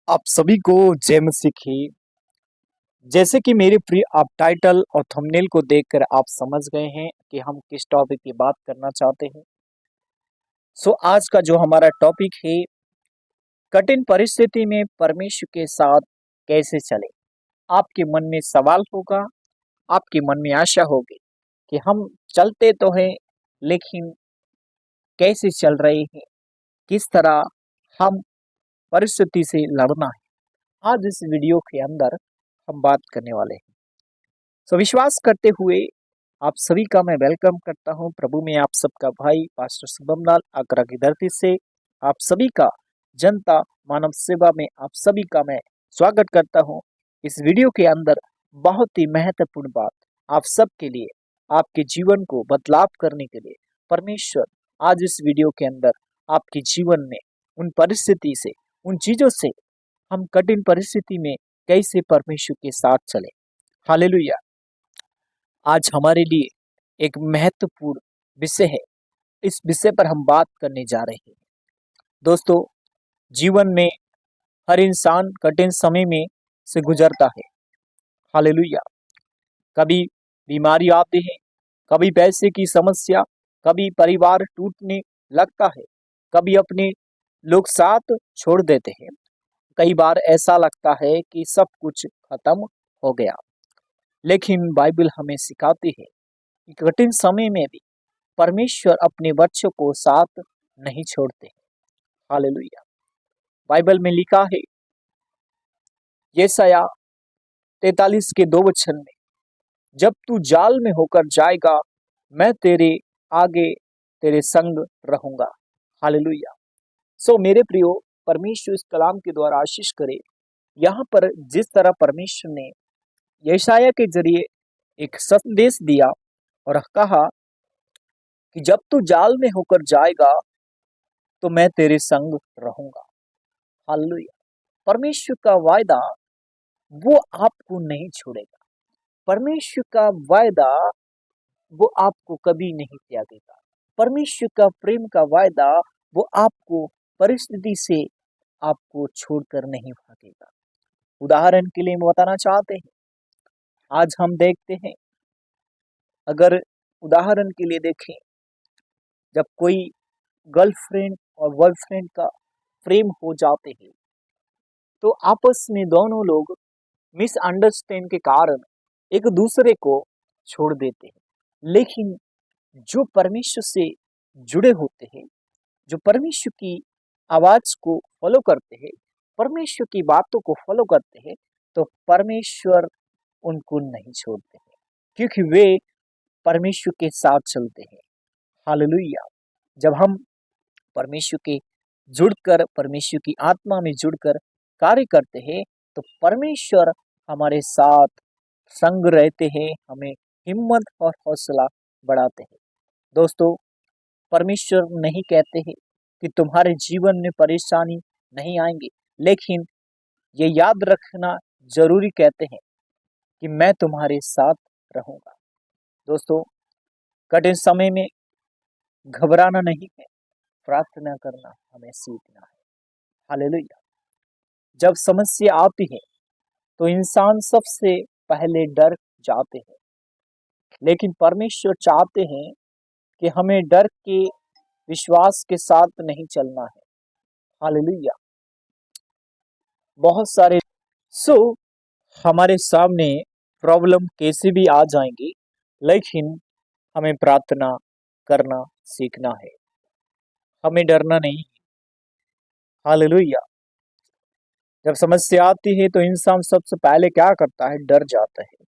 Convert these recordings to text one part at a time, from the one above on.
आप सभी को जय मसीह की। जैसे कि मेरे प्रिय आप टाइटल और थंबनेल को देखकर आप समझ गए हैं कि हम किस टॉपिक की बात करना चाहते हैं। आज का जो हमारा टॉपिक है, कठिन परिस्थिति में परमेश्वर के साथ कैसे चले। आपके मन में सवाल होगा, आपके मन में आशा होगी कि हम चलते तो हैं, लेकिन कैसे चल रहे हैं, किस तरह हम परिस्थिति से लड़ना है। आज इस वीडियो के अंदर हम बात करने वाले हैं। विश्वास करते हुए आप सभी का मैं वेलकम करता हूं। प्रभु में आप सबका भाई पास्टर शुभम लाल आगरा की धरती से आप सभी का जनता मानव सेवा में आप सभी का मैं स्वागत करता हूं। इस वीडियो के अंदर बहुत ही महत्वपूर्ण बात आप सबके लिए, आपके जीवन को बदलाव करने के लिए परमेश्वर आज इस वीडियो के अंदर आपके जीवन में उन परिस्थिति से, उन चीजों से हम कठिन परिस्थिति में कैसे परमेश्वर के साथ चले। हालेलुया। आज हमारे लिए एक महत्वपूर्ण विषय है। इस विषय पर हम बात करने जा रहे हैं। दोस्तों, जीवन में हर इंसान कठिन समय में से गुजरता है। हालेलुया। कभी बीमारी आती है, कभी पैसे की समस्या, कभी परिवार टूटने लगता है, कभी अपने लोग साथ छोड़ देते हैं। कई बार ऐसा लगता है कि सब कुछ खत्म हो गया, लेकिन बाइबल हमें सिखाती है कि कठिन समय में भी परमेश्वर अपने बच्चों को साथ नहीं छोड़ते। हालेलुया। बाइबल में लिखा है यशायाह 43 के 2 वचन में, जब तू जाल में होकर जाएगा मैं तेरे आगे तेरे संग रहूंगा। हालेलुया। मेरे प्रियो, परमेश्वर इस कलाम के द्वारा आशीष करे। यहाँ पर जिस तरह परमेश्वर ने यशायाह के जरिए एक संदेश दिया और कहा कि जब तू जाल में होकर जाएगा तो मैं तेरे संग रहूंगा। हालेलुया। परमेश्वर का वायदा वो आपको नहीं छोड़ेगा। परमेश्वर का वायदा वो आपको कभी नहीं त्यागेगा। परमेश्वर का प्रेम का वायदा वो आपको परिस्थिति से आपको छोड़कर नहीं भागेगा। उदाहरण के लिए हम बताना चाहते हैं, आज हम देखते हैं, अगर उदाहरण के लिए देखें, जब कोई गर्लफ्रेंड और बॉयफ्रेंड का प्रेम हो जाते हैं तो आपस में दोनों लोग मिसअंडरस्टैंड के कारण एक दूसरे को छोड़ देते हैं। लेकिन जो परमेश्वर से जुड़े होते हैं, जो परमेश्वर की आवाज को फॉलो करते हैं, परमेश्वर की बातों को फॉलो करते हैं, तो परमेश्वर उनको नहीं छोड़ते हैं, क्योंकि वे परमेश्वर के साथ चलते हैं। हालेलुया। जब हम परमेश्वर के जुड़कर, परमेश्वर की आत्मा में जुड़कर कार्य करते हैं तो परमेश्वर हमारे साथ संग रहते हैं, हमें हिम्मत और हौसला बढ़ाते हैं। दोस्तों, परमेश्वर नहीं कहते हैं कि तुम्हारे जीवन में परेशानी नहीं आएंगी, लेकिन ये याद रखना जरूरी कहते हैं कि मैं तुम्हारे साथ रहूंगा। दोस्तों, कठिन समय में घबराना नहीं है, प्रार्थना करना हमें सीखना है। हालेलुया। जब समस्या आती है तो इंसान सबसे पहले डर जाते हैं, लेकिन परमेश्वर चाहते हैं कि हमें डर के विश्वास के साथ नहीं चलना है। हालेलुया। बहुत सारे सो हमारे सामने प्रॉब्लम कैसे भी आ जाएंगी, लेकिन हमें प्रार्थना करना सीखना है, हमें डरना नहीं। हालेलुया। जब समस्या आती है तो इंसान सबसे पहले क्या करता है? डर जाता है।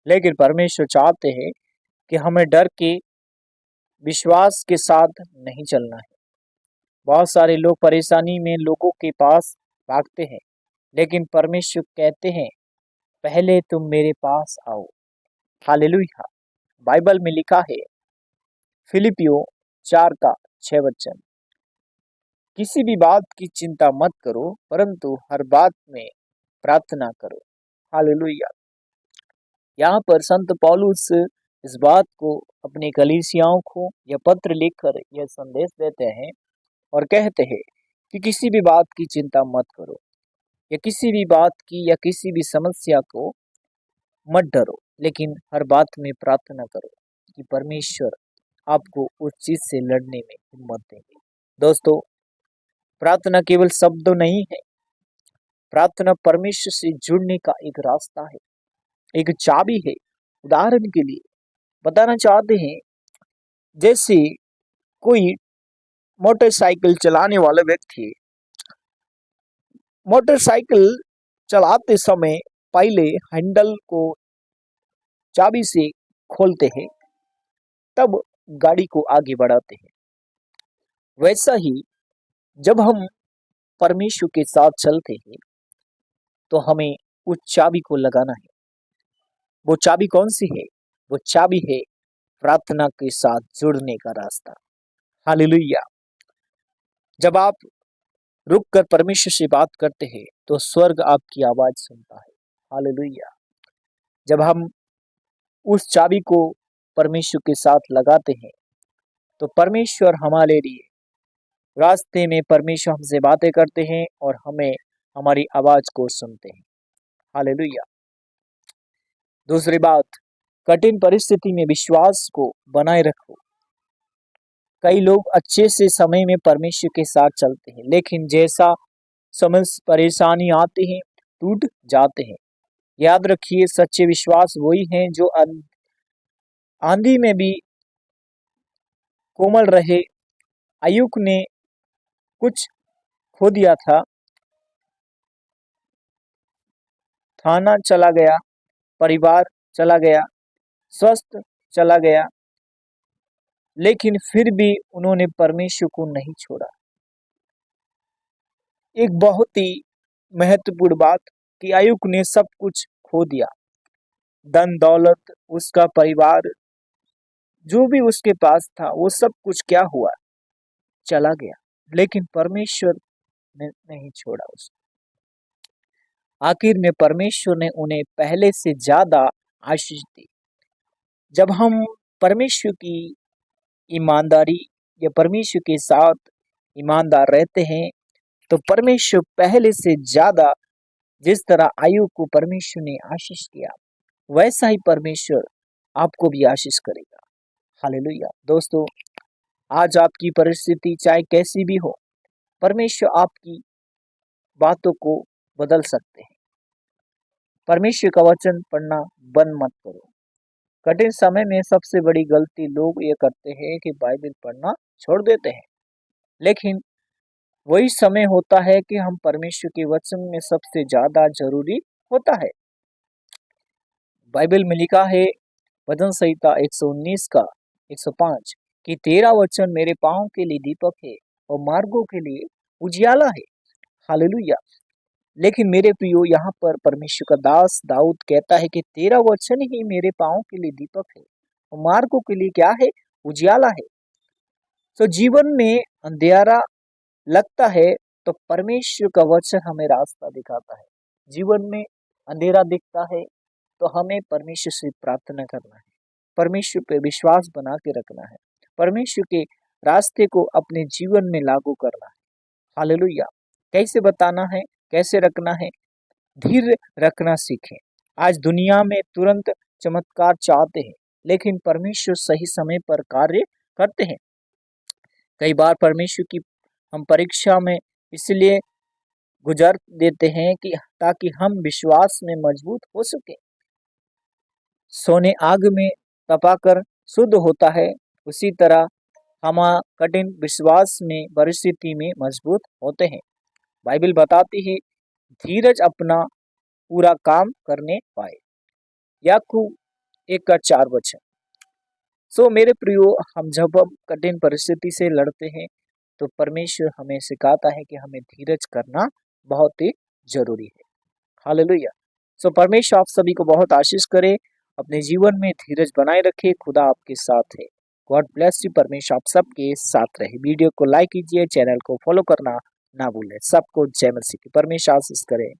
लेकिन परमेश्वर चाहते हैं कि हमें डर के विश्वास के साथ नहीं चलना है। बहुत सारे लोग परेशानी में लोगों के पास भागते हैं, लेकिन परमेश्वर कहते हैं पहले तुम मेरे पास आओ। हालेलुया। बाइबल में लिखा है फिलिपियो 4 का 6 वचन, किसी भी बात की चिंता मत करो, परंतु हर बात में प्रार्थना करो। हालेलुया। यहाँ पर संत पौलुस इस बात को अपने कलीसियाओं को यह पत्र लिखकर यह संदेश देते हैं और कहते हैं कि किसी भी बात की चिंता मत करो, या किसी भी बात की या किसी भी समस्या को मत डरो, लेकिन हर बात में प्रार्थना करो कि परमेश्वर आपको उस चीज से लड़ने में हिम्मत देंगे। दोस्तों, प्रार्थना केवल शब्द नहीं है, प्रार्थना परमेश्वर से जुड़ने का एक रास्ता है, एक चाबी है। उदाहरण के लिए बताना चाहते हैं, जैसे कोई मोटरसाइकिल चलाने वाला व्यक्ति मोटरसाइकिल चलाते समय पहले हैंडल को चाबी से खोलते हैं, तब गाड़ी को आगे बढ़ाते हैं। वैसा ही जब हम परमेश्वर के साथ चलते हैं तो हमें उस चाबी को लगाना है। वो चाबी कौन सी है? वो चाबी है प्रार्थना के साथ जुड़ने का रास्ता। हालेलुया। जब आप रुक कर परमेश्वर से बात करते हैं तो स्वर्ग आपकी आवाज सुनता है। हालेलुया। जब हम उस चाबी को परमेश्वर के साथ लगाते हैं तो परमेश्वर हमारे लिए रास्ते में परमेश्वर हमसे बातें करते हैं और हमें हमारी आवाज को सुनते हैं। हालेलुया। दूसरी बात, कठिन परिस्थिति में विश्वास को बनाए रखो। कई लोग अच्छे से समय में परमेश्वर के साथ चलते हैं, लेकिन जैसा समय परेशानी आती है टूट जाते हैं। याद रखिए, सच्चे विश्वास वही हैं जो आंधी में भी कोमल रहे। अय्यूब ने कुछ खो दिया था, थाना चला गया, परिवार चला गया, स्वस्थ चला गया, लेकिन फिर भी उन्होंने परमेश्वर को नहीं छोड़ा। एक बहुत ही महत्वपूर्ण बात कि अय्यूब ने सब कुछ खो दिया, धन दौलत, उसका परिवार, जो भी उसके पास था वो सब कुछ क्या हुआ, चला गया, लेकिन परमेश्वर ने नहीं छोड़ा उसको। आखिर में परमेश्वर ने उन्हें पहले से ज्यादा आशीष दी। जब हम परमेश्वर की ईमानदारी या परमेश्वर के साथ ईमानदार रहते हैं तो परमेश्वर पहले से ज्यादा, जिस तरह अय्यूब को परमेश्वर ने आशीष किया, वैसा ही परमेश्वर आपको भी आशीष करेगा। हालेलुया। दोस्तों, आज आपकी परिस्थिति चाहे कैसी भी हो, परमेश्वर आपकी बातों को बदल सकते हैं। परमेश्वर का वचन पढ़ना बंद मत करो। कठिन समय में सबसे बड़ी गलती लोग ये करते हैं कि बाइबल पढ़ना छोड़ देते हैं, लेकिन वही समय होता है कि हम परमेश्वर के वचन में सबसे ज्यादा जरूरी होता है। बाइबल में लिखा है, भजन संहिता 119 का 105, कि तेरा वचन मेरे पांव के लिए दीपक है और मार्गों के लिए उजियाला है। हालेलुया। लेकिन मेरे प्रियो, यहाँ पर परमेश्वर का दास दाऊद कहता है कि तेरा वचन ही मेरे पांव के लिए दीपक है और मार्गों के लिए क्या है, उजियाला है। तो जीवन में अंधेरा लगता है तो परमेश्वर का वचन हमें रास्ता दिखाता है। जीवन में अंधेरा दिखता है तो हमें परमेश्वर से प्रार्थना करना है, परमेश्वर पे विश्वास बना के रखना है, परमेश्वर के रास्ते को अपने जीवन में लागू करना है। हालेलुया। कैसे बताना है, कैसे रखना है? धीरे रखना सीखें। आज दुनिया में तुरंत चमत्कार चाहते हैं, लेकिन परमेश्वर सही समय पर कार्य करते हैं। कई बार परमेश्वर की हम परीक्षा में इसलिए गुजर देते हैं कि ताकि हम विश्वास में मजबूत हो सके। सोने आग में तपाकर शुद्ध होता है, उसी तरह हम कठिन विश्वास में परिस्थिति में मजबूत होते हैं। बाइबल बताती है, धीरज अपना पूरा काम करने पाए। याकूब 1:4। सो मेरे प्रियो, जब हम कठिन परिस्थिति से लड़ते हैं तो परमेश्वर हमें सिखाता है कि हमें धीरज करना बहुत ही जरूरी है। हालेलुया। सो परमेश्वर आप सभी को बहुत आशीष करे, अपने जीवन में धीरज बनाए रखे। खुदा आपके साथ है। God bless you. परमेश्वर आप सबके साथ रहे। वीडियो को लाइक कीजिए, चैनल को फॉलो करना ना भूलें। सबको जय मसीह की। परमेश्वर आशीष करे।